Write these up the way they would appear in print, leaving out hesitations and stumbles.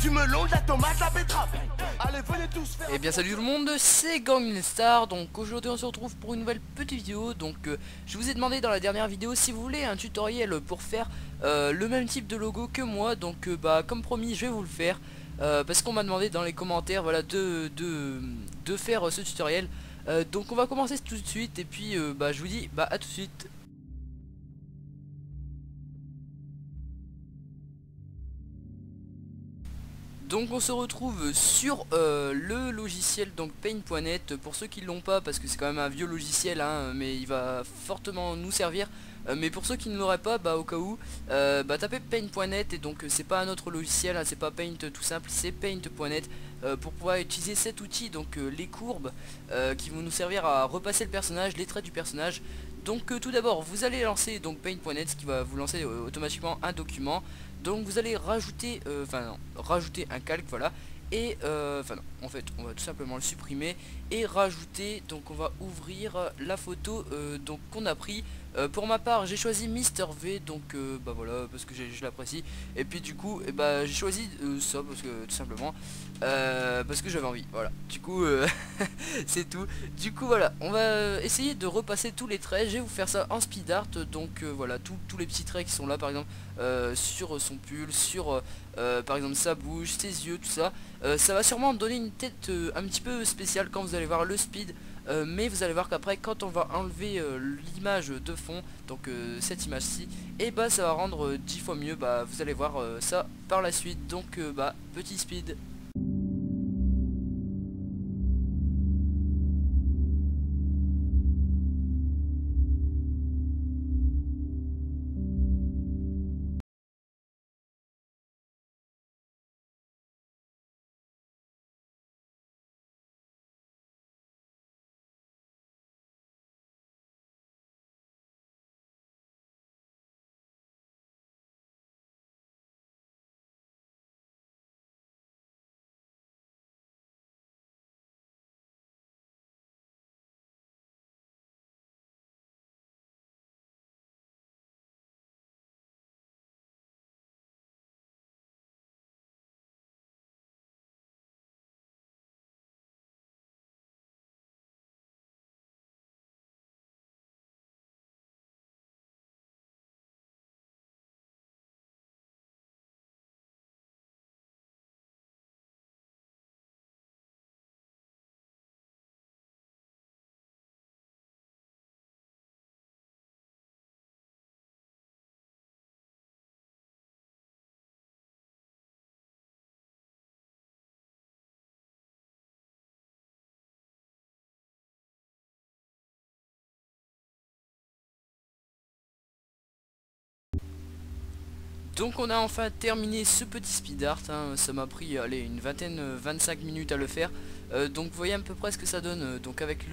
Du melon, de la tomate, la betterave. Allez, venez tous faire. Et bien salut tout le monde, c'est Gangstar. Donc aujourd'hui on se retrouve pour une nouvelle petite vidéo. Donc je vous ai demandé dans la dernière vidéo si vous voulez un tutoriel pour faire le même type de logo que moi. Donc bah comme promis je vais vous le faire parce qu'on m'a demandé dans les commentaires voilà de faire ce tutoriel. Donc on va commencer tout de suite et puis bah je vous dis bah à tout de suite. Donc on se retrouve sur le logiciel donc Paint.net pour ceux qui l'ont pas parce que c'est quand même un vieux logiciel hein, mais il va fortement nous servir. Mais pour ceux qui ne l'auraient pas, bah au cas où, bah tapez Paint.net et donc c'est pas un autre logiciel, hein, c'est pas Paint tout simple, c'est Paint.net pour pouvoir utiliser cet outil, donc les courbes qui vont nous servir à repasser le personnage, les traits du personnage. Donc tout d'abord vous allez lancer donc Paint.net, ce qui va vous lancer automatiquement un document. Donc vous allez rajouter, rajouter un calque, voilà. Et enfin non, en fait on va tout simplement le supprimer et rajouter, donc on va ouvrir la photo donc qu'on a pris. Pour ma part j'ai choisi Mister V, donc bah voilà parce que je l'apprécie. Et puis du coup bah j'ai choisi ça parce que tout simplement parce que j'avais envie, voilà. Du coup c'est tout. Du coup voilà, on va essayer de repasser tous les traits. Je vais vous faire ça en speed art. Donc voilà, tous les petits traits qui sont là par exemple sur son pull, sur par exemple sa bouche, ses yeux, tout ça. Ça va sûrement donner une tête un petit peu spéciale quand vous allez voir le speed. Mais vous allez voir qu'après quand on va enlever l'image de fond, donc cette image ci, et bah ça va rendre 10 fois mieux. Bah vous allez voir ça par la suite. Donc bah petit speed. Donc on a enfin terminé ce petit speed art, hein. Ça m'a pris allez, une vingtaine, 25 minutes à le faire. Donc vous voyez à peu près ce que ça donne donc avec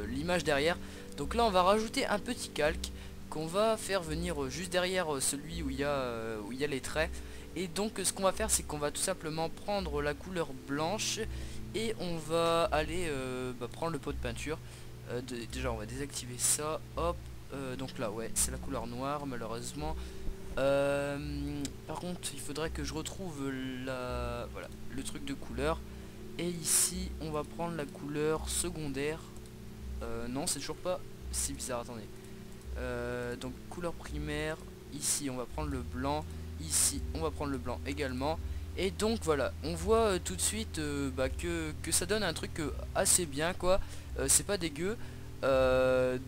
l'image derrière. Donc là on va rajouter un petit calque qu'on va faire venir juste derrière celui où il y a les traits. Et donc ce qu'on va faire c'est qu'on va tout simplement prendre la couleur blanche et on va aller prendre le pot de peinture. Déjà on va désactiver ça, hop. Donc là ouais c'est la couleur noire malheureusement. Par contre il faudrait que je retrouve voilà, le truc de couleur. Et ici on va prendre la couleur secondaire. Non c'est toujours pas, c'est bizarre, attendez. Donc couleur primaire, ici on va prendre le blanc, ici on va prendre le blanc également. Et donc voilà, on voit tout de suite que ça donne un truc assez bien quoi. C'est pas dégueu.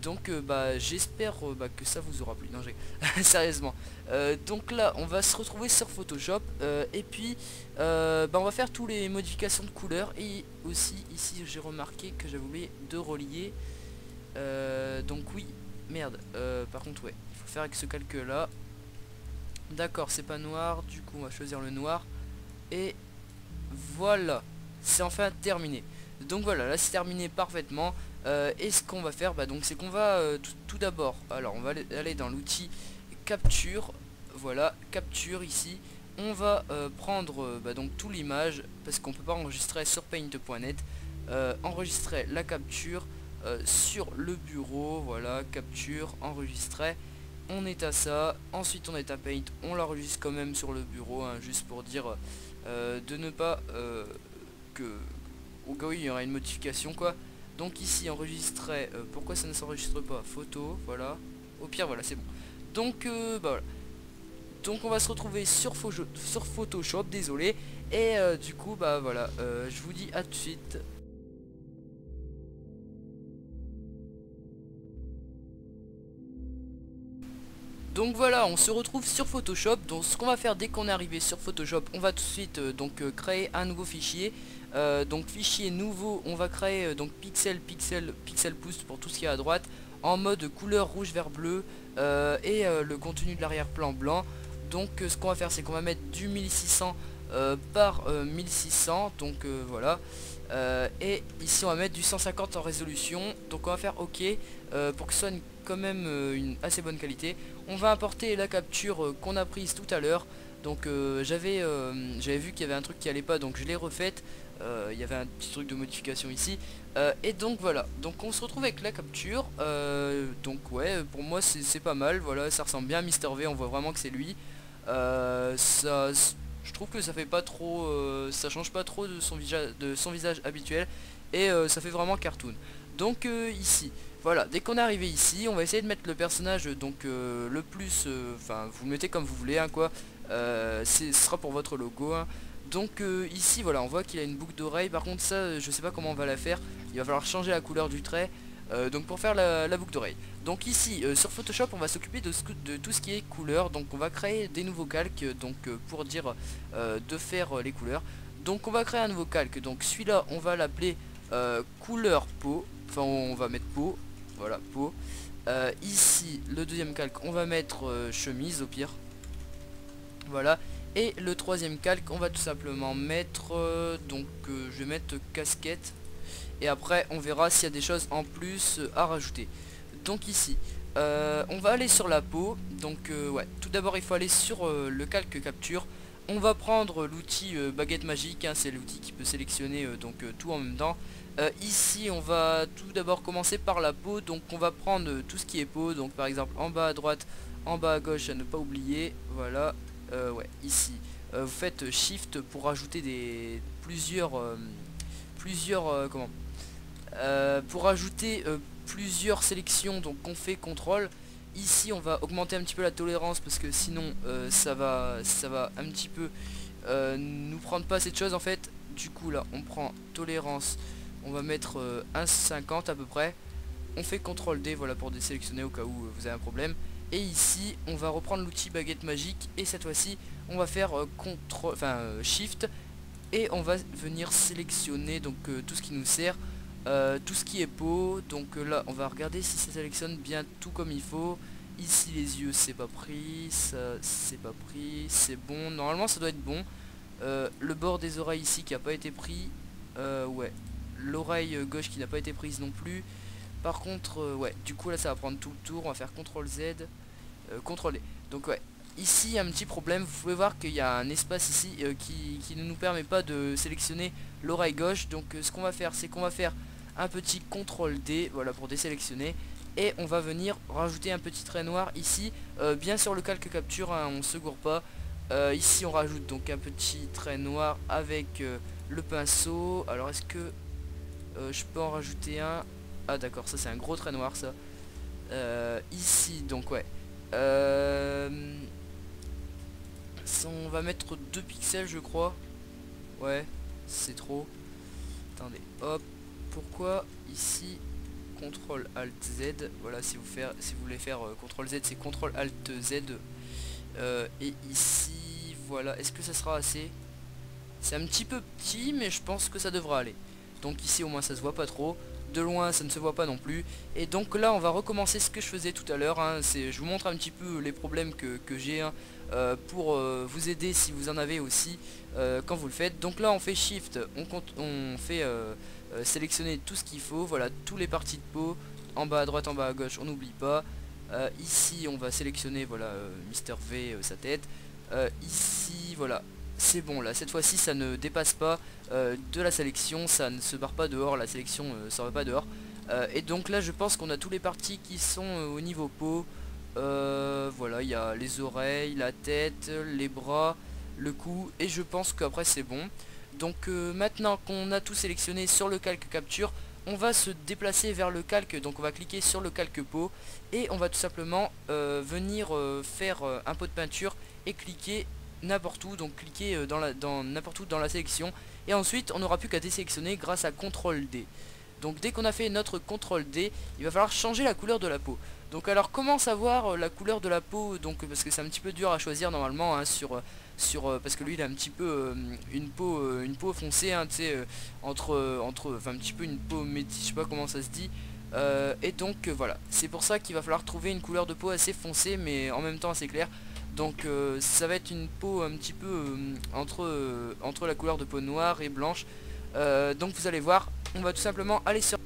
Donc bah j'espère que ça vous aura plu. Non sérieusement. Donc là on va se retrouver sur Photoshop et puis on va faire tous les modifications de couleurs. Et aussi ici j'ai remarqué que j'avais oublié de relier. Donc oui, merde, par contre ouais, il faut faire avec ce calque là. D'accord, c'est pas noir, du coup on va choisir le noir. Et voilà, c'est enfin terminé. Donc voilà, là c'est terminé parfaitement. Et ce qu'on va faire donc c'est qu'on va tout d'abord, alors on va aller dans l'outil capture. Voilà, capture ici. On va prendre donc tout l'image parce qu'on peut pas enregistrer sur paint.net. Enregistrer la capture sur le bureau. Voilà, capture, enregistrer. on est à ça. Ensuite on est à Paint, on l'enregistre quand même sur le bureau, hein, juste pour dire de ne pas que au cas où il y aura une modification quoi. Donc ici enregistrer, pourquoi ça ne s'enregistre pas? Photo, voilà. Au pire voilà c'est bon. Donc bah voilà. Donc on va se retrouver sur Photoshop, désolé. Et du coup bah voilà, je vous dis à tout de suite. Donc voilà, on se retrouve sur Photoshop. Donc ce qu'on va faire dès qu'on est arrivé sur Photoshop, on va tout de suite créer un nouveau fichier. Donc fichier nouveau, on va créer donc pixel pouce pour tout ce qui est à droite, en mode couleur rouge vert bleu, et le contenu de l'arrière-plan blanc. Donc ce qu'on va faire, c'est qu'on va mettre du 1600 par 1600, donc voilà. Et ici on va mettre du 150 en résolution. Donc on va faire OK pour que ce soit quand même une assez bonne qualité. On va importer la capture qu'on a prise tout à l'heure. Donc j'avais vu qu'il y avait un truc qui allait pas, donc je l'ai refaite. Il y avait un petit truc de modification ici. Et donc voilà, donc on se retrouve avec la capture. Donc ouais, pour moi c'est pas mal. Voilà, ça ressemble bien à Mister V, on voit vraiment que c'est lui. Je trouve que ça fait pas trop, ça change pas trop de son visage habituel, et ça fait vraiment cartoon. Donc ici, voilà, dès qu'on est arrivé ici, on va essayer de mettre le personnage donc le plus, enfin vous le mettez comme vous voulez, hein, quoi. Ce sera pour votre logo, hein. Donc ici voilà, on voit qu'il a une boucle d'oreille. Par contre ça, je sais pas comment on va la faire. Il va falloir changer la couleur du trait. Donc pour faire la boucle d'oreille. Donc ici sur Photoshop on va s'occuper de tout ce qui est couleur. Donc on va créer des nouveaux calques donc pour dire de faire les couleurs. Donc on va créer un nouveau calque. Donc celui-là on va l'appeler couleur peau. Enfin on va mettre peau. Voilà peau. Ici le deuxième calque on va mettre chemise au pire. Voilà. Et le troisième calque on va tout simplement mettre je vais mettre casquette. Et après on verra s'il y a des choses en plus à rajouter. Donc ici on va aller sur la peau. Donc ouais, tout d'abord il faut aller sur le calque capture. On va prendre l'outil baguette magique, hein, c'est l'outil qui peut sélectionner tout en même temps. Ici on va tout d'abord commencer par la peau. Donc on va prendre tout ce qui est peau. Donc par exemple en bas à droite, en bas à gauche, à ne pas oublier. Voilà, ouais, ici vous faites shift pour rajouter plusieurs pour ajouter plusieurs sélections. Donc on fait contrôle. Ici on va augmenter un petit peu la tolérance parce que sinon ça va un petit peu nous prendre pas cette chose en fait. Du coup là on prend tolérance, on va mettre 1,50 à peu près. On fait contrôle D, voilà, pour désélectionner au cas où vous avez un problème. Et ici on va reprendre l'outil baguette magique, et cette fois-ci on va faire shift, et on va venir sélectionner donc tout ce qui nous sert, tout ce qui est peau. Donc là on va regarder si ça sélectionne bien tout comme il faut. Ici les yeux c'est pas pris, ça c'est pas pris, c'est bon, normalement ça doit être bon. Le bord des oreilles ici qui a pas été pris, ouais, l'oreille gauche qui n'a pas été prise non plus. Par contre ouais, du coup là ça va prendre tout le tour. On va faire CTRL Z, CTRL D. Donc ouais, ici il y a un petit problème. Vous pouvez voir qu'il y a un espace ici qui ne nous permet pas de sélectionner l'oreille gauche. Donc ce qu'on va faire, c'est qu'on va faire un petit CTRL D, voilà, pour désélectionner. Et on va venir rajouter un petit trait noir ici, bien sur le calque capture, hein, on se gourre pas. Ici on rajoute donc un petit trait noir avec le pinceau. Alors est-ce que je peux en rajouter un? Ah d'accord, ça c'est un gros trait noir ça. Ici donc ouais, on va mettre 2 pixels je crois. Ouais, c'est trop. Attendez, hop. Pourquoi ici CTRL ALT Z? Voilà, si vous voulez faire CTRL Z, c'est CTRL ALT Z. Et ici, voilà, est-ce que ça sera assez? C'est un petit peu petit, mais je pense que ça devra aller. Donc ici au moins ça se voit pas trop. De loin ça ne se voit pas non plus. Et donc là on va recommencer ce que je faisais tout à l'heure, hein. Je vous montre un petit peu les problèmes que j'ai, hein, pour vous aider si vous en avez aussi quand vous le faites. Donc là on fait shift, on fait sélectionner tout ce qu'il faut. Voilà, tous les parties de peau, en bas à droite, en bas à gauche, on n'oublie pas. Ici on va sélectionner, voilà, Mister V, sa tête. Ici voilà, c'est bon là, cette fois-ci ça ne dépasse pas de la sélection, ça ne se barre pas dehors, la sélection ça va pas dehors. Et donc là je pense qu'on a tous les parties qui sont au niveau peau. Voilà, il y a les oreilles, la tête, les bras, le cou, et je pense qu'après c'est bon. Donc maintenant qu'on a tout sélectionné sur le calque capture, on va se déplacer vers le calque. Donc on va cliquer sur le calque peau et on va tout simplement venir faire un pot de peinture et cliquer n'importe où. Donc cliquer dans n'importe où dans la sélection, et ensuite on n'aura plus qu'à désélectionner grâce à CTRL D. Donc dès qu'on a fait notre CTRL D, il va falloir changer la couleur de la peau. Donc alors comment savoir la couleur de la peau? Donc parce que c'est un petit peu dur à choisir normalement hein, parce que lui il a un petit peu une peau foncée hein, tu sais enfin un petit peu une peau métisse, je sais pas comment ça se dit. Et donc voilà, c'est pour ça qu'il va falloir trouver une couleur de peau assez foncée mais en même temps assez claire. Donc ça va être une peau un petit peu entre la couleur de peau noire et blanche. Donc vous allez voir, on va tout simplement aller sur...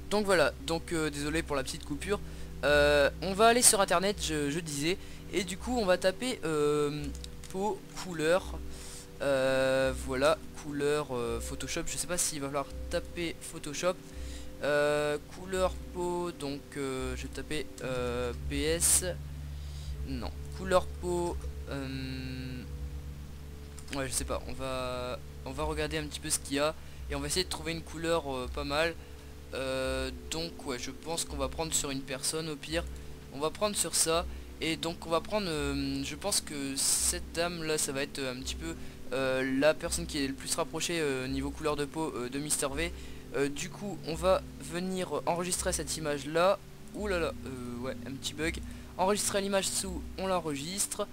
Donc voilà, donc désolé pour la petite coupure. On va aller sur internet, je disais, et du coup on va taper peau, couleur, voilà, couleur Photoshop. Je sais pas s'il va falloir taper Photoshop. Couleur peau, donc je vais taper PS. Non, couleur peau. Ouais, je sais pas, on va regarder un petit peu ce qu'il y a et on va essayer de trouver une couleur pas mal. Donc ouais, je pense qu'on va prendre sur une personne au pire. On va prendre sur ça. Et donc on va prendre, je pense que cette dame là, ça va être un petit peu la personne qui est le plus rapprochée niveau couleur de peau de Mister V. Du coup on va venir enregistrer cette image là. Ouh là là, ouais, un petit bug. Enregistrer l'image sous, on l'enregistre.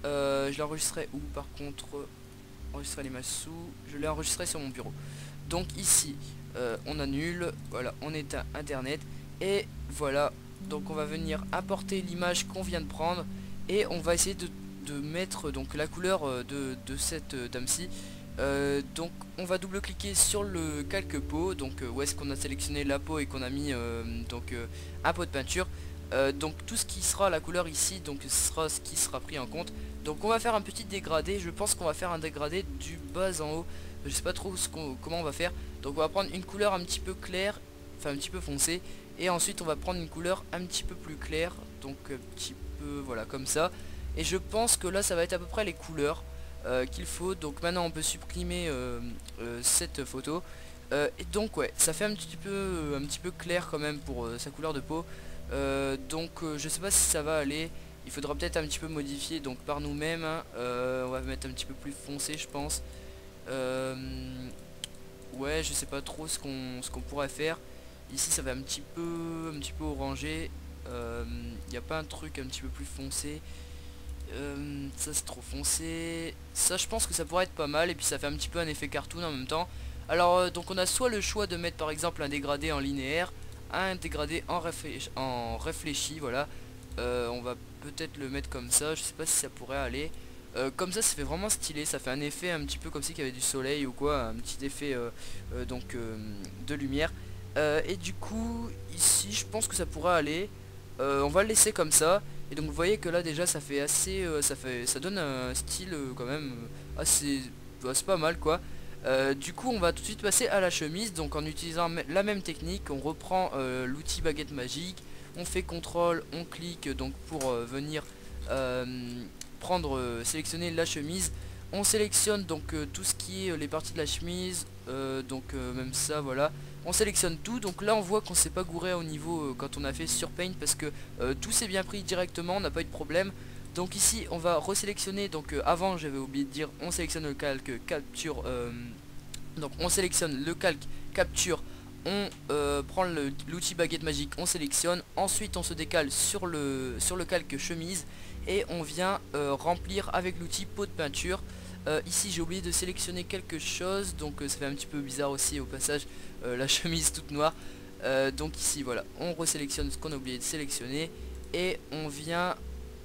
Je l'ai enregistré où par contre? Enregistrer l'image sous, je l'ai enregistré sur mon bureau. Donc ici on annule, voilà, on éteint internet et voilà. Donc on va venir importer l'image qu'on vient de prendre et on va essayer de mettre donc la couleur de cette dame-ci. Donc on va double cliquer sur le calque peau, donc où est-ce qu'on a sélectionné la peau et qu'on a mis un pot de peinture. Donc tout ce qui sera la couleur ici, donc ce sera ce qui sera pris en compte. Donc on va faire un petit dégradé, je pense qu'on va faire un dégradé du bas en haut. Je sais pas trop comment on va faire. Donc on va prendre une couleur un petit peu claire, enfin un petit peu foncée, et ensuite on va prendre une couleur un petit peu plus claire, donc un petit peu voilà comme ça. Et je pense que là ça va être à peu près les couleurs qu'il faut. Donc maintenant on peut supprimer cette photo. Et donc ouais, ça fait un petit peu clair quand même pour sa couleur de peau. Donc je sais pas si ça va aller. Il faudra peut-être un petit peu modifier donc par nous-mêmes hein. On va mettre un petit peu plus foncé je pense. Ouais, je sais pas trop ce qu'on pourrait faire. Ici ça va un petit peu orangé. Il n'y a pas un truc un petit peu plus foncé. Ça c'est trop foncé. Ça je pense que ça pourrait être pas mal. Et puis ça fait un petit peu un effet cartoon en même temps. Alors donc on a soit le choix de mettre par exemple un dégradé en linéaire, un dégradé en réfléchi, voilà. On va peut-être le mettre comme ça, je sais pas si ça pourrait aller. Comme ça fait vraiment stylé, ça fait un effet un petit peu comme si il y avait du soleil ou quoi, un petit effet de lumière. Et du coup ici je pense que ça pourrait aller. On va le laisser comme ça. Et donc vous voyez que là déjà ça fait assez ça donne un style quand même assez c'est pas mal quoi. Du coup on va tout de suite passer à la chemise. Donc en utilisant la même technique, on reprend l'outil baguette magique, on fait CTRL, on clique donc pour venir sélectionner la chemise. On sélectionne donc tout ce qui est les parties de la chemise, même ça voilà. On sélectionne tout, donc là on voit qu'on s'est pas gouré au niveau quand on a fait sur Paint parce que tout s'est bien pris directement, on n'a pas eu de problème. Donc ici on va resélectionner, donc avant j'avais oublié de dire, on sélectionne le calque capture, donc on sélectionne le calque capture, on prend l'outil baguette magique, on sélectionne, ensuite on se décale sur le calque chemise et on vient remplir avec l'outil pot de peinture. Ici j'ai oublié de sélectionner quelque chose, donc ça fait un petit peu bizarre aussi au passage, la chemise toute noire. Donc ici voilà, on resélectionne ce qu'on a oublié de sélectionner et on vient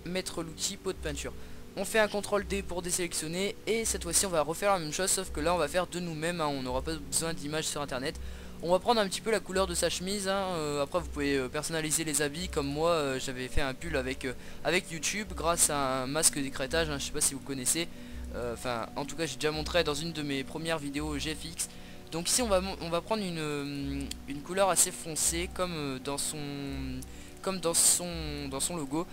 mettre l'outil pot de peinture. On fait un CTRL D pour désélectionner et cette fois-ci on va refaire la même chose, sauf que là on va faire de nous-mêmes hein, on n'aura pas besoin d'images sur internet. On va prendre un petit peu la couleur de sa chemise hein. Après vous pouvez personnaliser les habits comme moi j'avais fait un pull avec YouTube grâce à un masque d'écrêtage hein, je sais pas si vous connaissez. Enfin en tout cas j'ai déjà montré dans une de mes premières vidéos GFX. Donc ici on va prendre une couleur assez foncée comme dans son logo.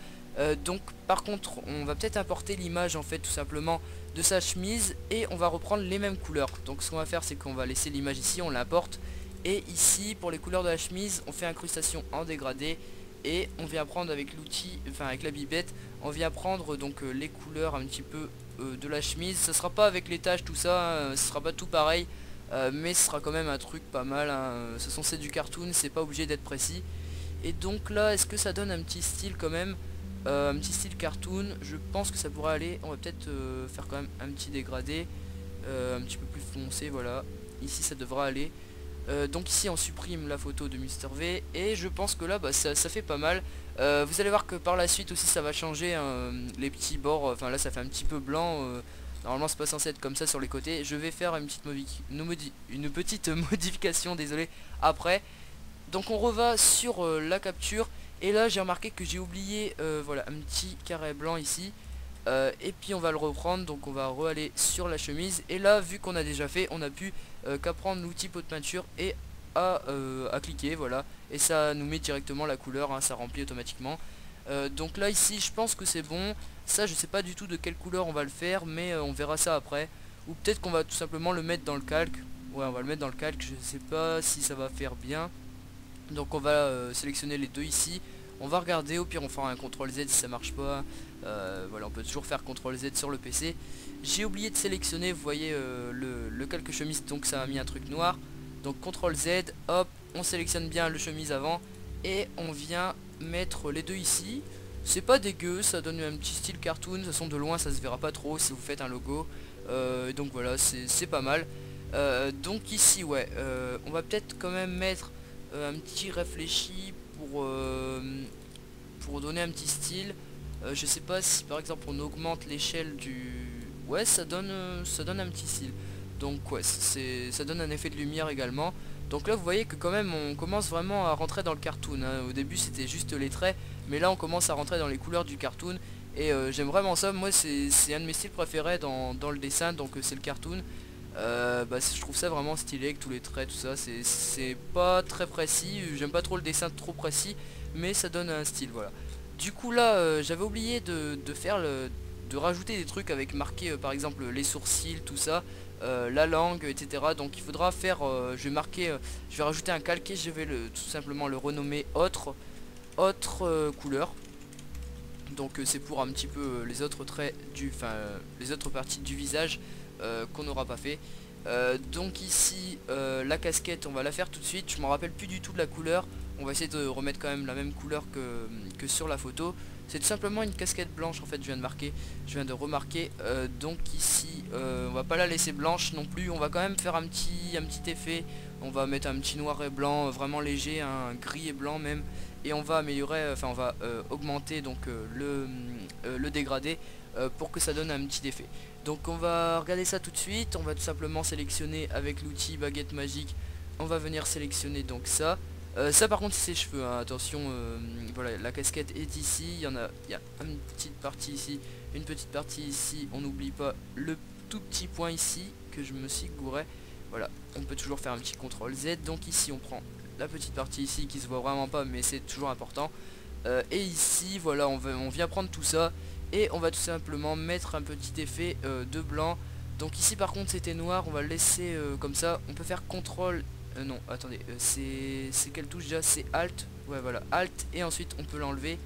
Donc par contre on va peut-être importer l'image en fait tout simplement de sa chemise et on va reprendre les mêmes couleurs. Donc ce qu'on va faire c'est qu'on va laisser l'image ici, on l'importe, et ici pour les couleurs de la chemise on fait incrustation en dégradé et on vient prendre avec l'outil, enfin avec la bibette, on vient prendre donc les couleurs un petit peu de la chemise. Ce sera pas avec les taches tout ça, ce sera pas tout pareil, mais ce sera quand même un truc pas mal, hein. Ce sont c'est du cartoon, c'est pas obligé d'être précis. Et donc là est-ce que ça donne un petit style quand même, un petit style cartoon? Je pense que ça pourrait aller. On va peut-être faire quand même un petit dégradé un petit peu plus foncé, voilà. Ici ça devra aller. Donc ici on supprime la photo de Mister V et je pense que là bah, ça fait pas mal. Vous allez voir que par la suite aussi ça va changer, hein, les petits bords, enfin là ça fait un petit peu blanc, normalement c'est pas censé être comme ça sur les côtés. Je vais faire une petite modification, désolé, après. Donc on reva sur la capture et là j'ai remarqué que j'ai oublié voilà un petit carré blanc ici. Et puis on va le reprendre, donc on va re-aller sur la chemise et là vu qu'on a déjà fait on a pu qu'à prendre l'outil pot de peinture et à cliquer, voilà, et ça nous met directement la couleur, hein, ça remplit automatiquement. Donc là ici je pense que c'est bon. Ça je sais pas du tout de quelle couleur on va le faire, mais on verra ça après, ou peut-être qu'on va tout simplement le mettre dans le calque. Ouais, on va le mettre dans le calque, je sais pas si ça va faire bien. Donc on va sélectionner les deux ici. On va regarder, au pire on fera un CTRL Z si ça marche pas. Voilà, on peut toujours faire CTRL Z sur le PC. J'ai oublié de sélectionner, vous voyez le calque chemise, donc ça a mis un truc noir. Donc CTRL Z, hop, on sélectionne bien le chemise avant et on vient mettre les deux ici. C'est pas dégueu, ça donne un petit style cartoon. De toute façon de loin ça se verra pas trop si vous faites un logo. Donc voilà, c'est pas mal. Donc ici ouais, on va peut-être quand même mettre un petit réfléchi pour donner un petit style. Je sais pas si par exemple on augmente l'échelle du... Ouais, ça donne un petit style. Donc ouais, ça donne un effet de lumière également. Donc là vous voyez que quand même on commence vraiment à rentrer dans le cartoon, hein. Au début c'était juste les traits, mais là on commence à rentrer dans les couleurs du cartoon. Et j'aime vraiment ça. Moi c'est un de mes styles préférés dans le dessin, donc c'est le cartoon. Bah, je trouve ça vraiment stylé avec tous les traits, tout ça. C'est pas très précis, j'aime pas trop le dessin trop précis, mais ça donne un style, voilà. Du coup là j'avais oublié de rajouter des trucs avec marqué par exemple les sourcils, tout ça, la langue, etc. Donc il faudra faire, je vais rajouter un calque et je vais tout simplement le renommer autre couleur. Donc c'est pour un petit peu les autres traits les autres parties du visage qu'on n'aura pas fait. Donc ici la casquette on va la faire tout de suite. Je m'en rappelle plus du tout de la couleur. On va essayer de remettre quand même la même couleur que sur la photo. C'est tout simplement une casquette blanche en fait, je viens de remarquer. Donc ici on va pas la laisser blanche non plus. On va quand même faire un petit effet. On va mettre un petit noir et blanc vraiment léger, un gris et blanc même. Et on va améliorer, enfin on va augmenter donc le dégradé pour que ça donne un petit effet. Donc on va regarder ça tout de suite. On va tout simplement sélectionner avec l'outil baguette magique. On va venir sélectionner donc ça. Ça par contre c'est ses cheveux, hein. Attention, voilà, la casquette est ici. Il y a une petite partie ici, on n'oublie pas le tout petit point ici que je me suis gouré. Voilà, on peut toujours faire un petit CTRL Z. Donc ici on prend la petite partie ici qui se voit vraiment pas, mais c'est toujours important. Et ici voilà, on vient prendre tout ça et on va tout simplement mettre un petit effet de blanc. Donc ici par contre c'était noir, on va le laisser comme ça. On peut faire CTRL, non attendez, c'est quelle touche déjà? C'est Alt, ouais voilà, Alt, et ensuite on peut l'enlever.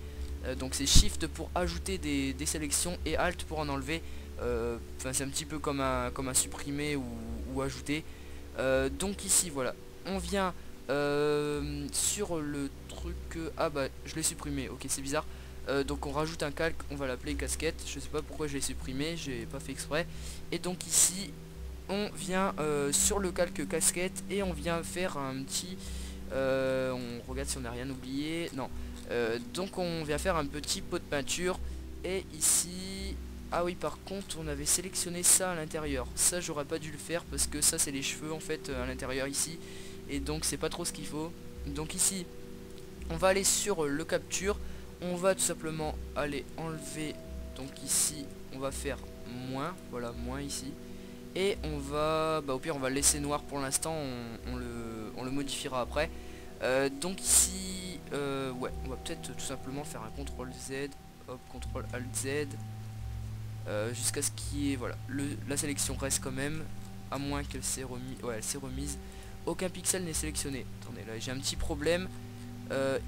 Donc c'est Shift pour ajouter des sélections et Alt pour en enlever. Enfin c'est un petit peu comme un supprimer ou ajouter. Donc ici voilà, on vient sur le truc, ah bah je l'ai supprimé, ok c'est bizarre. Donc on rajoute un calque, on va l'appeler casquette. Je sais pas pourquoi je l'ai supprimé, j'ai pas fait exprès. Et donc ici on vient sur le calque casquette et on vient faire un petit on regarde si on n'a rien oublié, non. Donc on vient faire un petit pot de peinture. Et ici, ah oui par contre on avait sélectionné ça à l'intérieur. Ça j'aurais pas dû le faire parce que ça c'est les cheveux en fait à l'intérieur ici. Et donc c'est pas trop ce qu'il faut. Donc ici on va aller sur le capture. On va tout simplement aller enlever. Donc ici on va faire moins, voilà, moins ici. Et on va, bah au pire on va le laisser noir pour l'instant, on le modifiera après. Donc ici, ouais, on va peut-être tout simplement faire un CTRL Z, hop, CTRL ALT Z, jusqu'à ce qu'il y ait, voilà, la sélection reste quand même, à moins qu'elle s'est remise, ouais, elle s'est remise. Aucun pixel n'est sélectionné. Attendez, là j'ai un petit problème.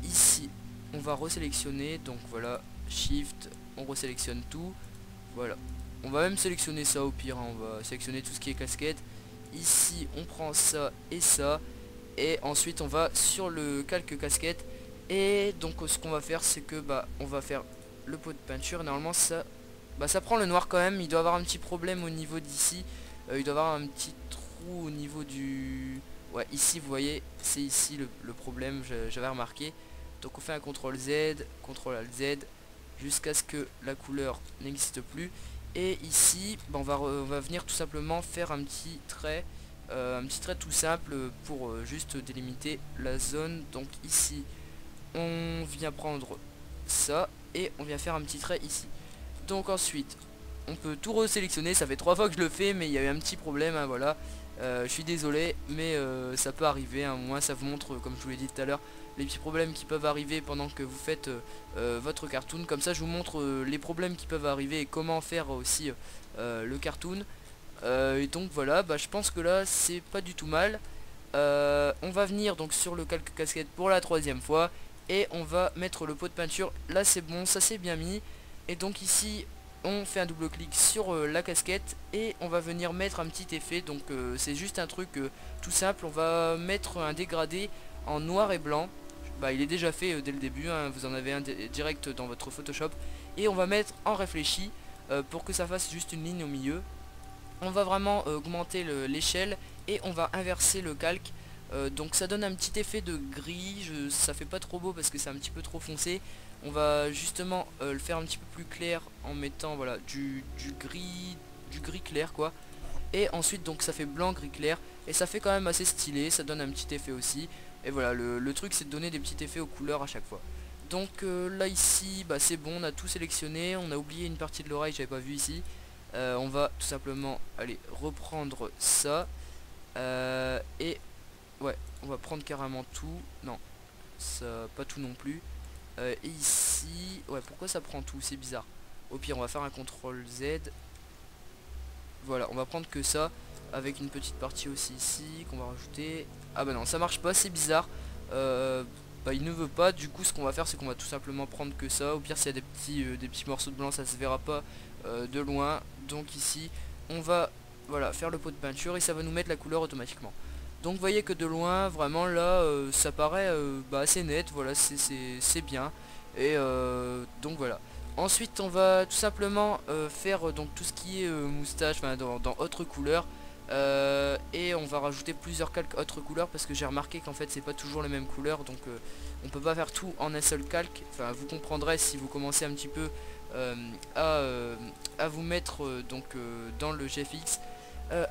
Ici, on va resélectionner, donc voilà, Shift, on resélectionne tout, voilà. On va même sélectionner ça au pire, hein, on va sélectionner tout ce qui est casquette. Ici, on prend ça et ça. Et ensuite, on va sur le calque casquette. Et donc, ce qu'on va faire, c'est que bah, on va faire le pot de peinture. Et normalement, ça, bah, ça prend le noir quand même. Il doit avoir un petit problème au niveau d'ici. Il doit avoir un petit trou au niveau du... Ouais, ici, vous voyez, c'est ici le problème, j'avais remarqué. Donc, on fait un CTRL Z, CTRL ALT Z, jusqu'à ce que la couleur n'existe plus. Et ici, bah, on va venir tout simplement faire un petit trait tout simple pour juste délimiter la zone. Donc ici, on vient prendre ça et on vient faire un petit trait ici. Donc ensuite, on peut tout resélectionner. Ça fait 3 fois que je le fais, mais il y a eu un petit problème, hein, voilà. Je suis désolé, mais ça peut arriver, hein. Moi ça vous montre, comme je vous l'ai dit tout à l'heure, les petits problèmes qui peuvent arriver pendant que vous faites votre cartoon. Comme ça je vous montre les problèmes qui peuvent arriver et comment faire aussi le cartoon. Et donc voilà, bah, je pense que là c'est pas du tout mal. On va venir donc sur le calque casquette pour la 3e fois. Et on va mettre le pot de peinture. Là c'est bon, ça c'est bien mis. Et donc ici on fait un double clic sur la casquette et on va venir mettre un petit effet. Donc c'est juste un truc tout simple. On va mettre un dégradé en noir et blanc. Bah, il est déjà fait dès le début, hein. Vous en avez un direct dans votre Photoshop. Et on va mettre en réfléchi pour que ça fasse juste une ligne au milieu. On va vraiment augmenter l'échelle et on va inverser le calque. Donc ça donne un petit effet de gris. Ça fait pas trop beau parce que c'est un petit peu trop foncé. On va justement le faire un petit peu plus clair en mettant voilà du gris clair quoi. Et ensuite donc ça fait blanc gris clair et ça fait quand même assez stylé. Ça donne un petit effet aussi. Et voilà, le truc c'est de donner des petits effets aux couleurs à chaque fois. Donc là ici bah, c'est bon, on a tout sélectionné. On a oublié une partie de l'oreille, j'avais pas vu ici. On va tout simplement aller reprendre ça et ouais, on va prendre carrément tout. Non, ça pas tout non plus. Et ici, ouais, pourquoi ça prend tout? C'est bizarre. Au pire, on va faire un CTRL Z. Voilà, on va prendre que ça avec une petite partie aussi ici qu'on va rajouter. Ah bah non, ça marche pas, c'est bizarre. Bah, il ne veut pas. Du coup, ce qu'on va faire, c'est qu'on va tout simplement prendre que ça. Au pire, s'il y a des petits morceaux de blanc, ça se verra pas de loin. Donc ici, on va voilà faire le pot de peinture et ça va nous mettre la couleur automatiquement. Donc vous voyez que de loin, vraiment là, ça paraît bah, assez net. Voilà, c'est bien. Et donc voilà. Ensuite, on va tout simplement faire donc tout ce qui est moustache, enfin dans autre couleur. Et on va rajouter plusieurs calques autres couleurs parce que j'ai remarqué qu'en fait c'est pas toujours les mêmes couleurs, donc on peut pas faire tout en un seul calque. Enfin vous comprendrez si vous commencez un petit peu à vous mettre donc dans le GFX.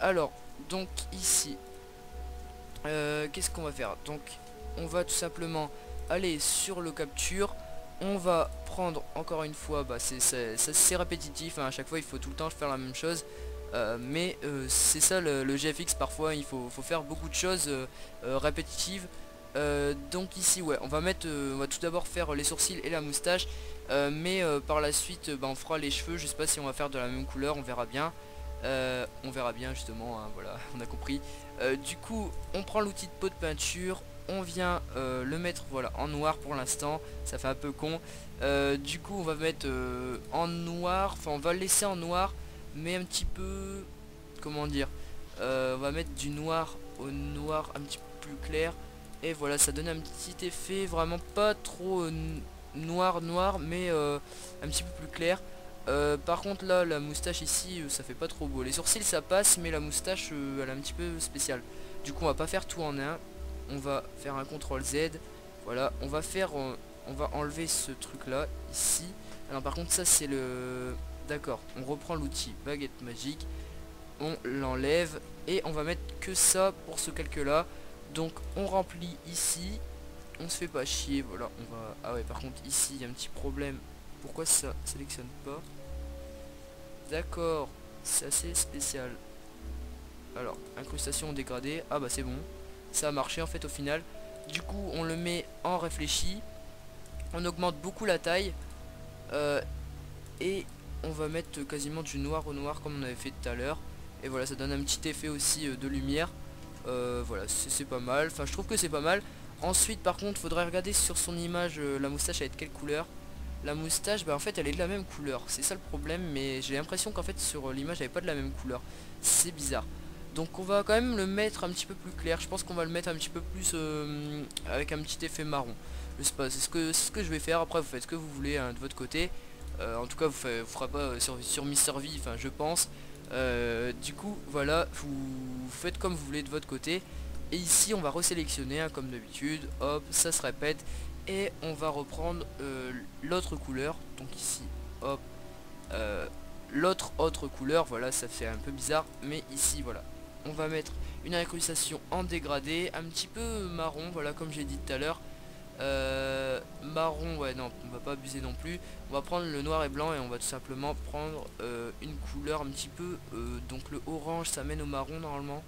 Alors donc ici qu'est-ce qu'on va faire? Donc on va tout simplement aller sur le capture. On va prendre encore une fois, bah, c'est répétitif, hein, à chaque fois il faut tout le temps faire la même chose. Mais c'est ça le GFX, parfois il faut faire beaucoup de choses répétitives. Donc ici ouais, on va tout d'abord faire les sourcils et la moustache. Mais par la suite bah, on fera les cheveux. Je sais pas si on va faire de la même couleur, on verra bien. On verra bien justement, hein, voilà, on a compris. Du coup on prend l'outil de pot de peinture. On vient le mettre voilà en noir pour l'instant, ça fait un peu con. Du coup on va mettre en noir, enfin on va le laisser en noir, mais un petit peu, comment dire, on va mettre du noir au noir un petit peu plus clair. Et voilà, ça donne un petit effet vraiment pas trop noir mais un petit peu plus clair. Par contre là la moustache ici ça fait pas trop beau. Les sourcils ça passe, mais la moustache elle est un petit peu spéciale. Du coup on va pas faire tout en un. On va faire un CTRL Z. Voilà, on va enlever ce truc là ici. Alors par contre ça c'est le... D'accord, on reprend l'outil baguette magique. On l'enlève et on va mettre que ça pour ce calque là. Donc on remplit ici. On se fait pas chier, voilà, on va... Ah ouais, par contre ici il y a un petit problème. Pourquoi ça sélectionne pas? D'accord, c'est assez spécial. Alors, incrustation dégradée. Ah bah c'est bon. Ça a marché en fait au final. Du coup, on le met en réfléchi. On augmente beaucoup la taille. Et on va mettre quasiment du noir au noir comme on avait fait tout à l'heure. Et voilà, ça donne un petit effet aussi de lumière. Voilà, c'est pas mal. Enfin, je trouve que c'est pas mal. Ensuite, par contre, faudrait regarder sur son image la moustache elle est de quelle couleur. La moustache, bah en fait, elle est de la même couleur. C'est ça le problème, mais j'ai l'impression qu'en fait sur l'image, elle est pas de la même couleur. C'est bizarre. Donc on va quand même le mettre un petit peu plus clair. Je pense qu'on va le mettre un petit peu plus avec un petit effet marron. Je sais pas, c'est ce que je vais faire. Après, vous faites ce que vous voulez hein, de votre côté. En tout cas, vous ferez pas sur Mister V, enfin je pense. Du coup, voilà, vous faites comme vous voulez de votre côté. Et ici, on va resélectionner hein, comme d'habitude. Hop, ça se répète. Et on va reprendre l'autre couleur. Donc ici, hop, l'autre autre couleur. Voilà, ça fait un peu bizarre. Mais ici, voilà, on va mettre une incrustation en dégradé, un petit peu marron. Voilà, comme j'ai dit tout à l'heure. Marron, ouais, non, on va pas abuser non plus. On va prendre le noir et blanc et on va tout simplement prendre une couleur un petit peu. Donc le orange, ça mène au marron normalement.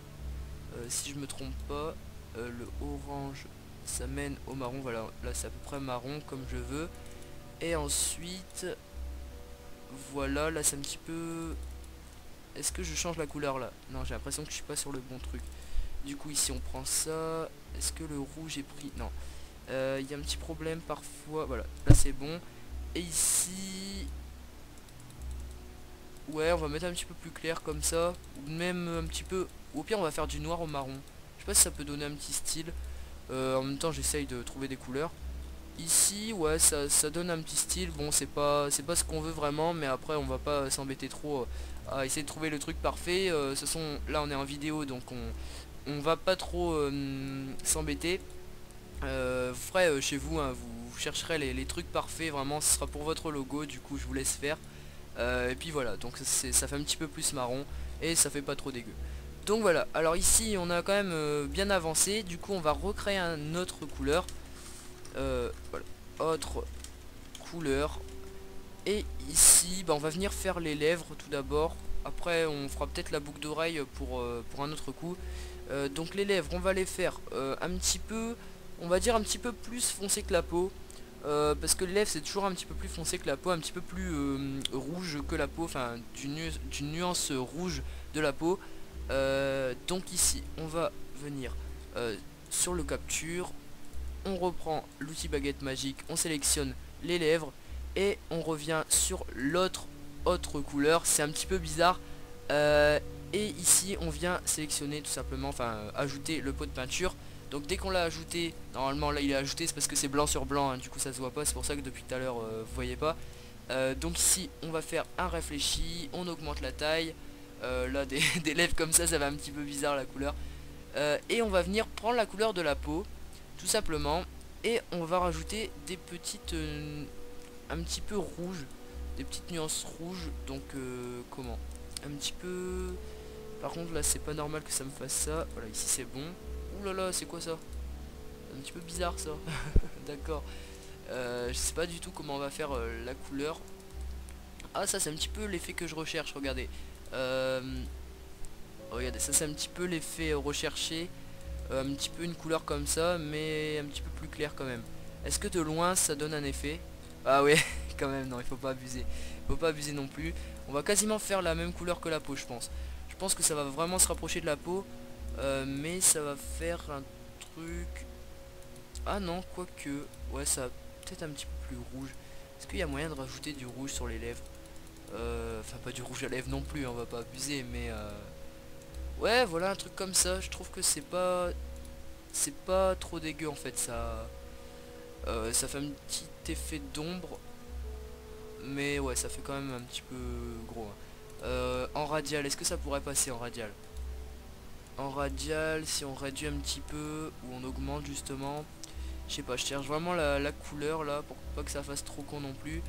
Si je me trompe pas, le orange ça mène au marron. Voilà, là c'est à peu près marron comme je veux. Et ensuite voilà, là c'est un petit peu. Est-ce que je change la couleur là? Non, j'ai l'impression que je suis pas sur le bon truc. Du coup ici on prend ça. Est-ce que le rouge est pris? Non, il y a un petit problème parfois. Voilà, là c'est bon. Et ici, ouais, on va mettre un petit peu plus clair comme ça, ou même un petit peu. Ou au pire on va faire du noir au marron. Je sais pas si ça peut donner un petit style. En même temps j'essaye de trouver des couleurs. Ici, ouais, ça donne un petit style. Bon, c'est pas ce qu'on veut vraiment, mais après on va pas s'embêter trop à essayer de trouver le truc parfait. Là on est en vidéo, donc on va pas trop s'embêter. Vous ferez chez vous, hein, vous chercherez les trucs parfaits. Vraiment, ce sera pour votre logo. Du coup, je vous laisse faire. Et puis voilà, donc ça fait un petit peu plus marron et ça fait pas trop dégueu. Donc voilà, alors ici on a quand même bien avancé. Du coup on va recréer une autre couleur. Voilà, autre couleur. Et ici bah, on va venir faire les lèvres tout d'abord. Après on fera peut-être la boucle d'oreille pour un autre coup. Donc les lèvres on va les faire un petit peu, on va dire un petit peu plus foncé que la peau. Parce que les lèvres c'est toujours un petit peu plus foncé que la peau, un petit peu plus rouge que la peau, enfin d'une nuance rouge de la peau. Donc ici on va venir sur le capture, on reprend l'outil baguette magique, on sélectionne les lèvres et on revient sur l'autre autre couleur. C'est un petit peu bizarre. Et ici on vient sélectionner tout simplement, enfin ajouter le pot de peinture. Donc dès qu'on l'a ajouté, normalement là il est ajouté, c'est parce que c'est blanc sur blanc hein, du coup ça se voit pas, c'est pour ça que depuis tout à l'heure vous voyez pas. Donc ici on va faire un réfléchi, on augmente la taille. Là des lèvres comme ça va un petit peu bizarre la couleur. Et on va venir prendre la couleur de la peau tout simplement, et on va rajouter des petites un petit peu rouge, des petites nuances rouges. Donc comment, un petit peu. Par contre là c'est pas normal que ça me fasse ça. Voilà, ici c'est bon. Ouh là là, c'est quoi ça? C'est un petit peu bizarre ça. D'accord. Je sais pas du tout comment on va faire la couleur. Ah, ça c'est un petit peu l'effet que je recherche, regardez. Regardez, ça c'est un petit peu l'effet recherché. Un petit peu une couleur comme ça, mais un petit peu plus clair quand même. Est-ce que de loin ça donne un effet? Ah ouais, quand même, non, il faut pas abuser. Il faut pas abuser non plus. On va quasiment faire la même couleur que la peau, je pense. Je pense que ça va vraiment se rapprocher de la peau. Mais ça va faire un truc. Ah non, quoique. Ouais, ça peut-être un petit peu plus rouge. Est-ce qu'il y a moyen de rajouter du rouge sur les lèvres? Enfin, pas du rouge à lèvres non plus, on va pas abuser, mais ouais, voilà, un truc comme ça. Je trouve que c'est pas trop dégueu en fait. Ça fait un petit effet d'ombre, mais ouais, ça fait quand même un petit peu gros, hein. En radial, est-ce que ça pourrait passer en radial? En radial, si on réduit un petit peu ou on augmente justement, je sais pas, je cherche vraiment la couleur là pour pas que ça fasse trop con non plus.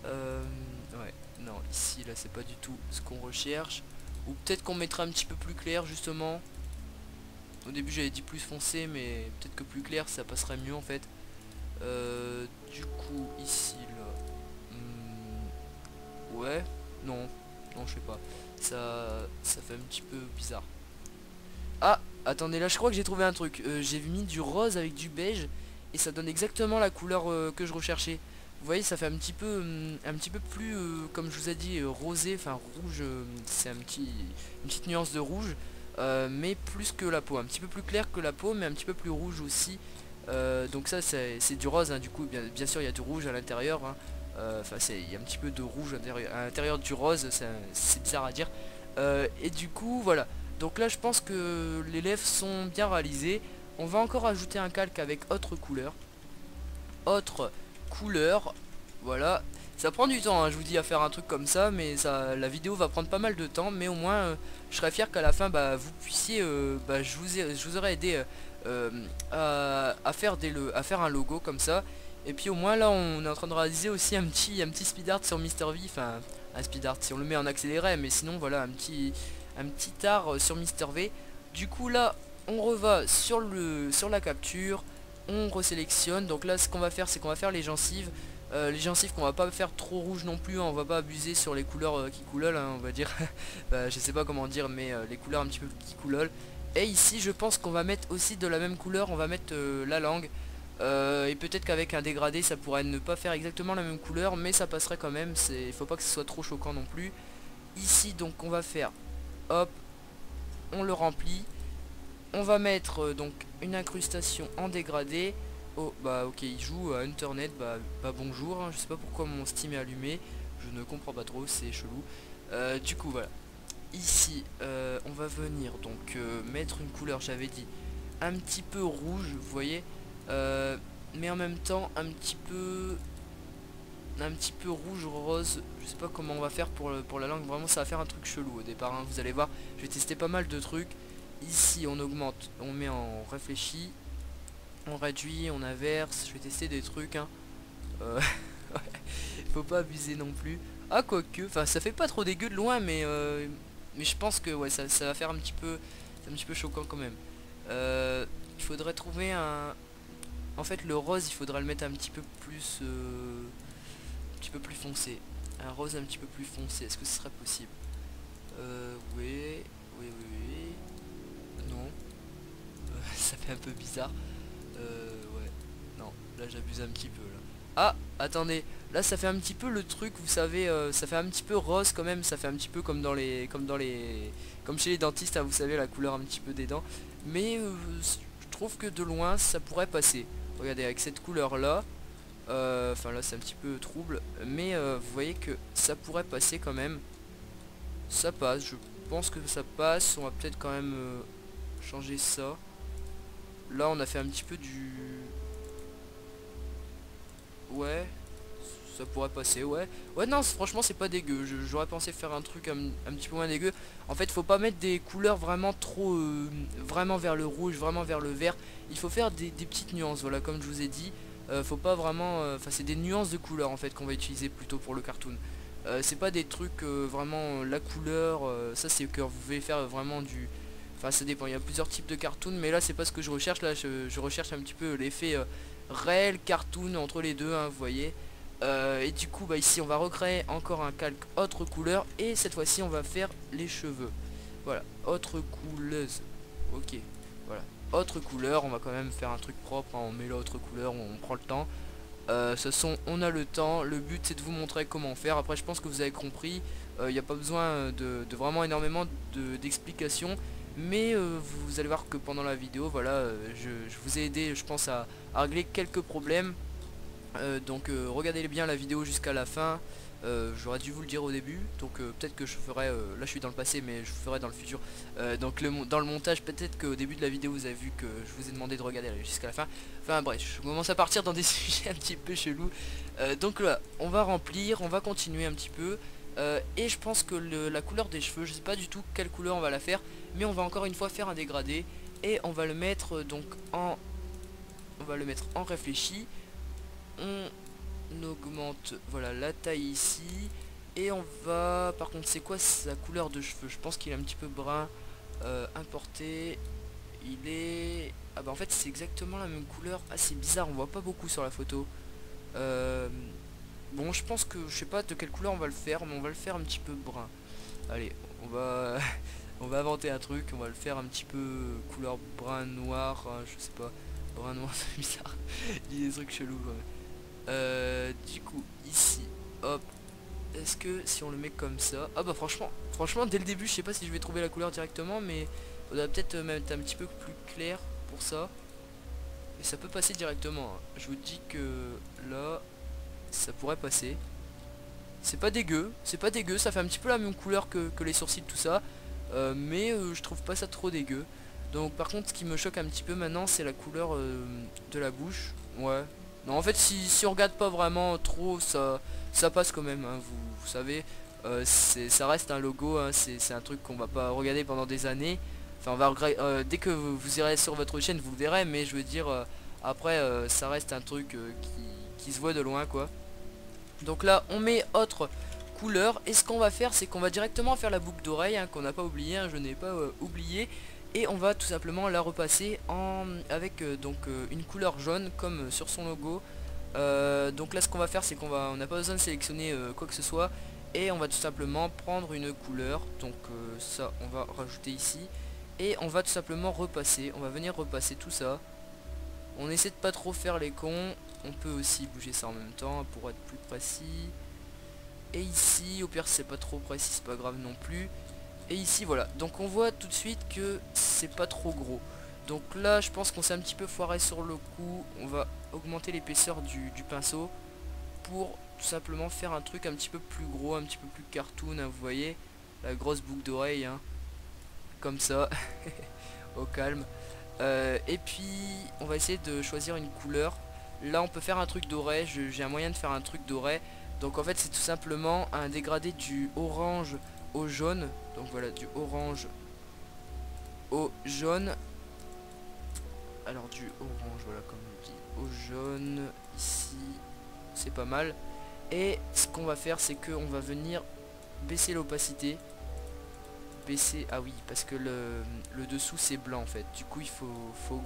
Ouais, non, ici là c'est pas du tout ce qu'on recherche. Ou peut-être qu'on mettra un petit peu plus clair justement. Au début j'avais dit plus foncé, mais peut-être que plus clair ça passerait mieux en fait. Du coup ici là, ouais, non, non, je sais pas, ça fait un petit peu bizarre. Ah, attendez, là je crois que j'ai trouvé un truc. J'ai mis du rose avec du beige et ça donne exactement la couleur que je recherchais. Vous voyez, ça fait un petit peu plus, comme je vous ai dit, rosé, enfin rouge. C'est une petite nuance de rouge, mais plus que la peau, un petit peu plus clair que la peau, mais un petit peu plus rouge aussi. Donc ça, c'est du rose, hein, du coup, bien sûr, il y a du rouge à l'intérieur. Hein. Enfin, il y a un petit peu de rouge à l'intérieur du rose, c'est bizarre à dire. Et du coup, voilà. Donc là, je pense que les lèvres sont bien réalisées. On va encore ajouter un calque avec autre couleur. Autre couleur, voilà. Ça prend du temps, hein, je vous dis, à faire un truc comme ça, mais la vidéo va prendre pas mal de temps. Mais au moins, je serais fier qu'à la fin, bah, vous puissiez, je vous aurais aidé à faire un logo comme ça. Et puis au moins là, on est en train de réaliser aussi un petit speed art sur Mister V, enfin un speed art si on le met en accéléré, mais sinon voilà un petit art sur Mister V. Du coup là, on reva sur la capture, on resélectionne. Donc là, ce qu'on va faire, c'est qu'on va faire les gencives. Les gencives qu'on va pas faire trop rouge non plus, hein, on va pas abuser sur les couleurs qui coulolent, hein, on va dire. Je sais pas comment dire, mais les couleurs un petit peu qui coulolent. Et ici, je pense qu'on va mettre aussi de la même couleur, on va mettre la langue. Et peut-être qu'avec un dégradé, ça pourrait ne pas faire exactement la même couleur, mais ça passerait quand même. Il faut pas que ce soit trop choquant non plus. Ici, donc, on va faire, hop, on le remplit. On va mettre donc une incrustation en dégradé. Oh bah ok, il joue à Internet, bah bonjour, hein, je sais pas pourquoi mon Steam est allumé, je ne comprends pas trop, c'est chelou. Du coup voilà, ici on va venir donc mettre une couleur, j'avais dit un petit peu rouge, vous voyez, mais en même temps un petit peu rouge rose. Je sais pas comment on va faire pour la langue, vraiment ça va faire un truc chelou au départ, hein, vous allez voir. Je vais tester pas mal de trucs. Ici on augmente, on met en réfléchi, on réduit, on inverse. Je vais tester des trucs, hein. Faut pas abuser non plus. Ah quoique, enfin ça fait pas trop dégueu de loin, mais je pense que ouais, ça va faire un petit peu choquant quand même. Il faudrait trouver en fait le rose, il faudrait le mettre un petit peu plus foncé. Un rose un petit peu plus foncé, est-ce que ce serait possible? Oui. Non. Ça fait un peu bizarre. Ouais. Non, là j'abuse un petit peu là. Ah, attendez, là ça fait un petit peu le truc, vous savez, ça fait un petit peu rose quand même, ça fait un petit peu comme comme chez les dentistes, hein, vous savez, la couleur un petit peu des dents. Mais je trouve que de loin ça pourrait passer. Regardez, avec cette couleur là, enfin là c'est un petit peu trouble, mais vous voyez que ça pourrait passer quand même. Ça passe, je pense que ça passe. On va peut-être quand même changer ça. Là on a fait un petit peu du... Ouais, ça pourrait passer, ouais. Ouais non, franchement c'est pas dégueu. J'aurais pensé faire un truc un petit peu moins dégueu. En fait faut pas mettre des couleurs vraiment trop vraiment vers le rouge, vraiment vers le vert. Il faut faire des petites nuances, voilà, comme je vous ai dit. Faut pas vraiment... Enfin c'est des nuances de couleurs en fait qu'on va utiliser plutôt pour le cartoon. C'est pas des trucs vraiment la couleur. Ça c'est que vous pouvez faire vraiment du... Enfin ça dépend, il y a plusieurs types de cartoon, mais là c'est pas ce que je recherche. Là je recherche un petit peu l'effet réel cartoon entre les deux, hein, vous voyez. Et du coup bah ici on va recréer encore un calque autre couleur, et cette fois-ci on va faire les cheveux. Voilà, autre couleuse. Ok, voilà, autre couleur. On va quand même faire un truc propre, hein, on met l'autre couleur, on prend le temps. On a le temps, le but c'est de vous montrer comment faire. Après je pense que vous avez compris, il n'y a pas besoin de vraiment énormément d'explications. Mais vous allez voir que pendant la vidéo, voilà, je vous ai aidé, je pense, à régler quelques problèmes. Donc regardez bien la vidéo jusqu'à la fin. J'aurais dû vous le dire au début, donc peut-être que je ferai, là je suis dans le passé mais je ferai dans le futur. Donc dans le montage, peut-être qu'au début de la vidéo vous avez vu que je vous ai demandé de regarder jusqu'à la fin. Enfin bref, je commence à partir dans des sujets un petit peu chelous. Donc là on va remplir, on va continuer un petit peu. Et je pense que la couleur des cheveux, je sais pas du tout quelle couleur on va la faire, mais on va encore une fois faire un dégradé. Et on va le mettre donc en réfléchi. On augmente, voilà, la taille ici. Et on va... Par contre c'est quoi sa couleur de cheveux? Je pense qu'il est un petit peu brun. Importé. Il est... Ah bah en fait c'est exactement la même couleur. Ah c'est bizarre, on voit pas beaucoup sur la photo. Bon je pense que... Je sais pas de quelle couleur on va le faire, mais on va le faire un petit peu brun. Allez, on va... On va inventer un truc, on va le faire un petit peu couleur brun noir, hein, je sais pas, brun noir c'est bizarre, il y a des trucs chelous quand même. Du coup ici, hop, est-ce que si on le met comme ça, ah bah franchement dès le début je sais pas si je vais trouver la couleur directement, mais on va peut-être mettre un petit peu plus clair pour ça, et ça peut passer directement, hein. Je vous dis que là, ça pourrait passer. C'est pas dégueu, ça fait un petit peu la même couleur que les sourcils, tout ça. Mais je trouve pas ça trop dégueu. Donc par contre ce qui me choque un petit peu maintenant c'est la couleur de la bouche. Ouais. Non en fait si on regarde pas vraiment trop ça passe quand même, hein, vous savez. Ça reste un logo, hein, c'est un truc qu'on va pas regarder pendant des années. Enfin on va dès que vous irez sur votre chaîne vous le verrez, mais je veux dire après ça reste un truc qui se voit de loin quoi. Donc là on met autre couleur, et ce qu'on va faire c'est qu'on va directement faire la boucle d'oreille, hein, qu'on n'a pas oublié, hein, je n'ai pas oublié, et on va tout simplement la repasser avec une couleur jaune comme sur son logo. Donc là ce qu'on va faire c'est on n'a pas besoin de sélectionner quoi que ce soit, et on va tout simplement prendre une couleur, donc ça on va rajouter ici, et on va tout simplement repasser, on va venir repasser tout ça. On essaie de pas trop faire les cons, on peut aussi bouger ça en même temps pour être plus précis. Et ici, au pire c'est pas trop précis, c'est pas grave non plus. Et ici voilà, donc on voit tout de suite que c'est pas trop gros. Donc là je pense qu'on s'est un petit peu foiré sur le coup. On va augmenter l'épaisseur du pinceau pour tout simplement faire un truc un petit peu plus gros, un petit peu plus cartoon, hein, vous voyez. La grosse boucle d'oreille, hein, comme ça, au calme. Et puis on va essayer de choisir une couleur. Là on peut faire un truc doré, j'ai un moyen de faire un truc doré. Donc en fait c'est tout simplement un dégradé du orange au jaune. Donc voilà, du orange au jaune. Alors du orange, voilà, comme on dit, au jaune, ici, c'est pas mal. Et ce qu'on va faire c'est qu'on va venir baisser l'opacité. Baisser, ah oui, parce que le dessous c'est blanc en fait. Du coup il faut...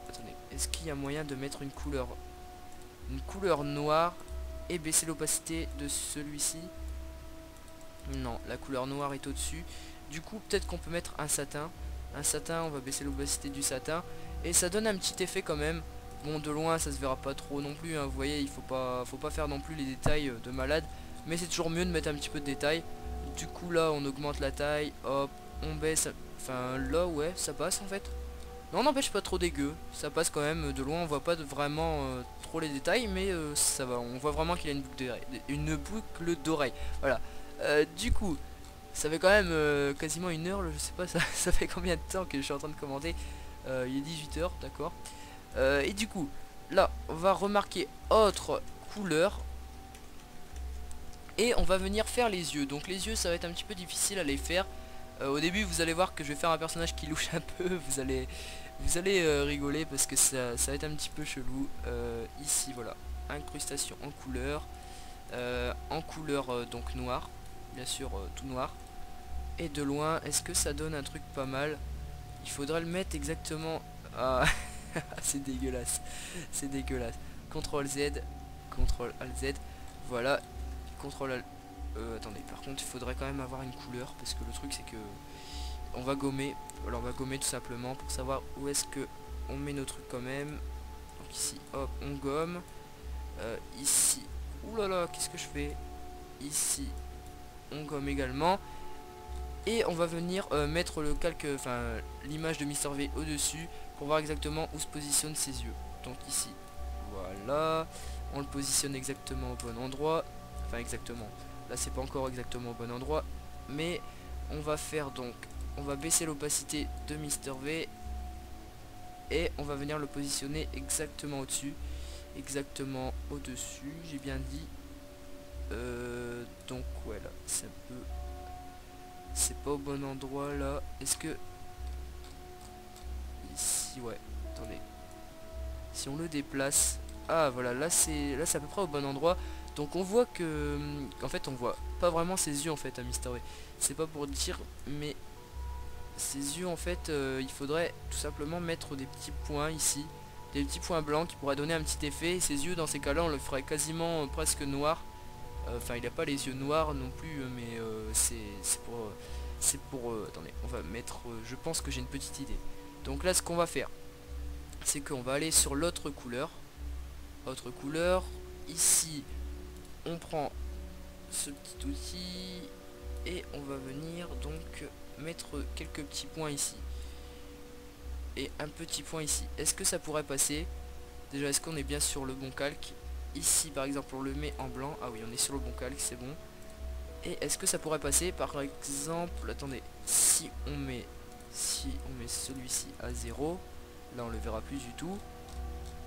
Attendez, est-ce qu'il y a moyen de mettre une couleur noire et baisser l'opacité de celui-ci? Non, la couleur noire est au-dessus. Du coup peut-être qu'on peut mettre un satin. Un satin, on va baisser l'opacité du satin, et ça donne un petit effet quand même. Bon, de loin ça se verra pas trop non plus, hein. Vous voyez, il faut pas faire non plus les détails de malade, mais c'est toujours mieux de mettre un petit peu de détails. Du coup là on augmente la taille, hop, on baisse. Enfin là ouais ça passe en fait. Non, n'empêche, pas trop dégueu, ça passe quand même. De loin on voit pas vraiment trop les détails, mais ça va, on voit vraiment qu'il y a une boucle d'oreille. Voilà. Du coup ça fait quand même quasiment une heure, je sais pas, ça fait combien de temps que je suis en train de commenter. Il est 18 h, d'accord. Et du coup là on va remarquer autre couleur, et on va venir faire les yeux. Donc les yeux ça va être un petit peu difficile à les faire. Au début vous allez voir que je vais faire un personnage qui louche un peu. Vous allez rigoler parce que ça va être un petit peu chelou. Ici voilà, incrustation en couleur donc noir, bien sûr, tout noir. Et de loin, est-ce que ça donne un truc pas mal? Il faudrait le mettre exactement. Ah, c'est dégueulasse, c'est dégueulasse. CTRL Z, CTRL Alt Z, voilà, CTRL Alt. Attendez, par contre il faudrait quand même avoir une couleur, parce que le truc c'est que on va gommer. Alors on va gommer tout simplement pour savoir où est-ce que on met nos trucs quand même. Donc ici hop on gomme, ici, oulala qu'est-ce que je fais, ici on gomme également, et on va venir mettre le calque, enfin l'image de Mister V au dessus pour voir exactement où se positionnent ses yeux. Donc ici voilà, on le positionne exactement au bon endroit, enfin exactement. Là c'est pas encore exactement au bon endroit, mais on va faire donc, on va baisser l'opacité de Mister V, et on va venir le positionner exactement au-dessus, exactement au-dessus, j'ai bien dit. Donc ouais là, ça peut, c'est pas au bon endroit là. Est-ce que ici, ouais, attendez, si on le déplace, ah voilà, là c'est à peu près au bon endroit. Donc on voit que en fait on voit pas vraiment ses yeux en fait à Mister V. C'est pas pour dire, mais ses yeux en fait il faudrait tout simplement mettre des petits points ici, des petits points blancs qui pourraient donner un petit effet. Et ses yeux dans ces cas là on le ferait quasiment presque noir. Enfin il n'a pas les yeux noirs non plus, mais c'est pour c'est pour... attendez, on va mettre... je pense que j'ai une petite idée. Donc là, ce qu'on va faire, c'est qu'on va aller sur l'autre couleur. Autre couleur. Ici, on prend ce petit outil et on va venir donc mettre quelques petits points ici. Et un petit point ici. Est-ce que ça pourrait passer? Déjà, est-ce qu'on est bien sur le bon calque? Ici, par exemple, on le met en blanc. Ah oui, on est sur le bon calque, c'est bon. Et est-ce que ça pourrait passer? Par exemple, attendez, si on met celui-ci à 0, là on le verra plus du tout.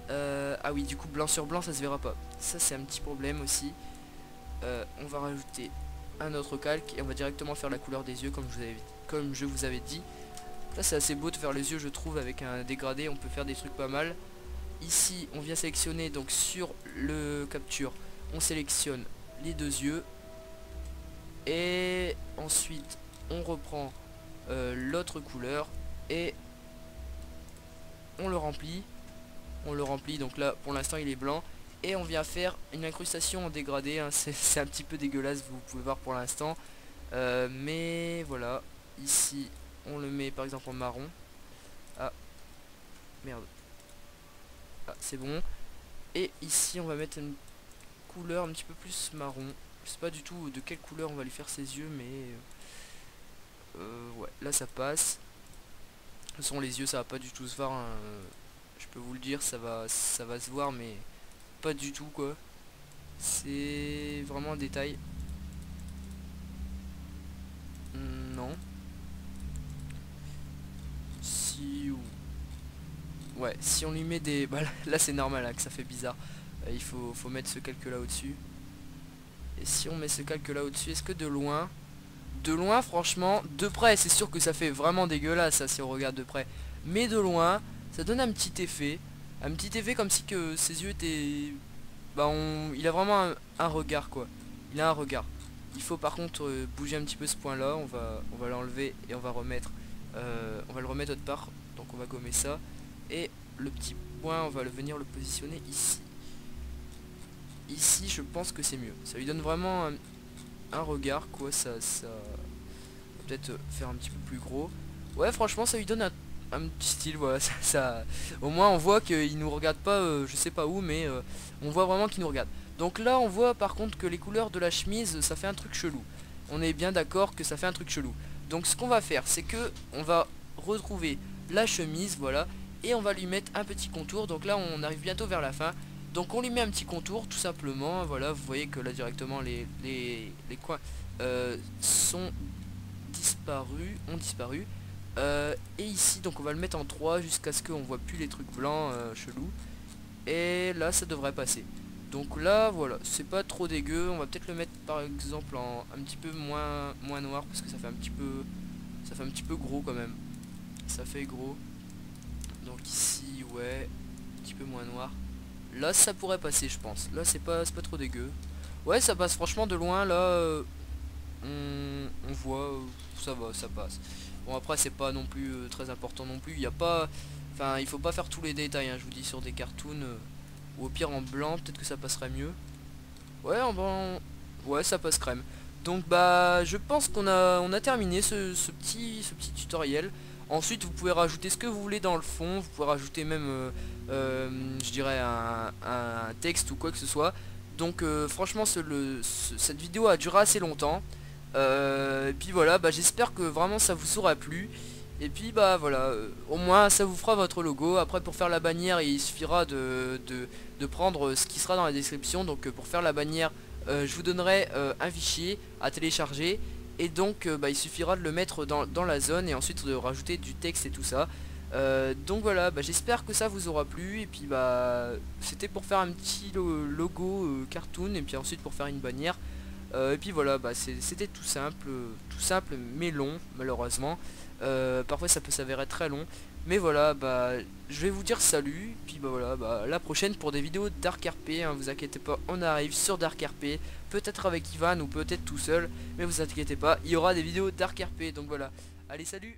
Ah oui, du coup blanc sur blanc ça se verra pas. Ça c'est un petit problème aussi. On va rajouter un autre calque et on va directement faire la couleur des yeux comme je vous avais dit. Là c'est assez beau de faire les yeux je trouve, avec un dégradé on peut faire des trucs pas mal. Ici on vient sélectionner, donc sur le capture on sélectionne les deux yeux. Et ensuite on reprend l'autre couleur et on le remplit. Donc là pour l'instant il est blanc. Et on vient faire une incrustation en dégradé, hein. C'est un petit peu dégueulasse, vous pouvez voir pour l'instant. Mais voilà, ici on le met par exemple en marron. Ah, merde. Ah, c'est bon. Et ici on va mettre une couleur un petit peu plus marron. Je sais pas du tout de quelle couleur on va lui faire ses yeux, mais ouais, là ça passe. De toute façon les yeux ça va pas du tout se voir, hein. Je peux vous le dire, ça va se voir, mais pas du tout quoi. C'est vraiment un détail. Non. Si ou... Ouais, si on lui met des... Bah, là c'est normal hein, que ça fait bizarre. Il faut mettre ce calque là au-dessus. Et si on met ce calque là au-dessus, est-ce que de loin franchement, de près c'est sûr que ça fait vraiment dégueulasse ça, si on regarde de près. Mais de loin, ça donne un petit effet. Un petit effet comme si que ses yeux étaient... Bah il a vraiment un regard quoi. Il a un regard. Il faut par contre bouger un petit peu ce point là. On va l'enlever et on va le remettre autre part. Donc on va gommer ça. Et le petit point on va venir le positionner ici. Ici je pense que c'est mieux. Ça lui donne vraiment un regard quoi. Ça peut-être faire un petit peu plus gros. Ouais franchement ça lui donne un petit style, voilà. Ça au moins on voit qu'il nous regarde pas je sais pas où, mais on voit vraiment qu'il nous regarde. Donc là on voit par contre que les couleurs de la chemise ça fait un truc chelou. On est bien d'accord que ça fait un truc chelou. Donc ce qu'on va faire c'est que on va retrouver la chemise, voilà, et on va lui mettre un petit contour. Donc là on arrive bientôt vers la fin. Donc on lui met un petit contour tout simplement, voilà. Vous voyez que là directement les coins sont disparus, ont disparu. Et ici donc on va le mettre en 3 jusqu'à ce qu'on voit plus les trucs blancs chelous. Et là ça devrait passer. Donc là voilà, c'est pas trop dégueu. On va peut-être le mettre par exemple en un petit peu moins noir, parce que ça fait un petit peu gros quand même. Ça fait gros. Donc ici ouais, un petit peu moins noir. Là ça pourrait passer je pense. Là c'est pas trop dégueu. Ouais ça passe franchement de loin là. On voit, ça va, ça passe. Bon après c'est pas non plus très important non plus. Il y a pas, enfin il faut pas faire tous les détails hein, je vous dis, sur des cartoons ou au pire en blanc peut-être que ça passerait mieux. Ouais en blanc, ouais ça passe crème. Donc bah je pense qu'on a terminé ce petit tutoriel. Ensuite vous pouvez rajouter ce que vous voulez dans le fond. Vous pouvez rajouter même je dirais un texte ou quoi que ce soit. Donc franchement cette vidéo a duré assez longtemps. Et puis voilà, bah j'espère que vraiment ça vous aura plu. Et puis bah voilà, au moins ça vous fera votre logo. Après pour faire la bannière il suffira de prendre ce qui sera dans la description. Donc pour faire la bannière je vous donnerai un fichier à télécharger. Et donc bah, il suffira de le mettre dans la zone et ensuite de rajouter du texte et tout ça. Donc voilà, bah, j'espère que ça vous aura plu. Et puis bah c'était pour faire un petit logo cartoon. Et puis ensuite pour faire une bannière. Et puis voilà, bah, c'était tout simple mais long malheureusement. Parfois ça peut s'avérer très long. Mais voilà, bah je vais vous dire salut. Puis bah voilà, bah la prochaine pour des vidéos Dark RP, hein, vous inquiétez pas, on arrive sur Dark RP. Peut-être avec Ivan ou peut-être tout seul. Mais vous inquiétez pas, il y aura des vidéos Dark RP. Donc voilà, allez salut.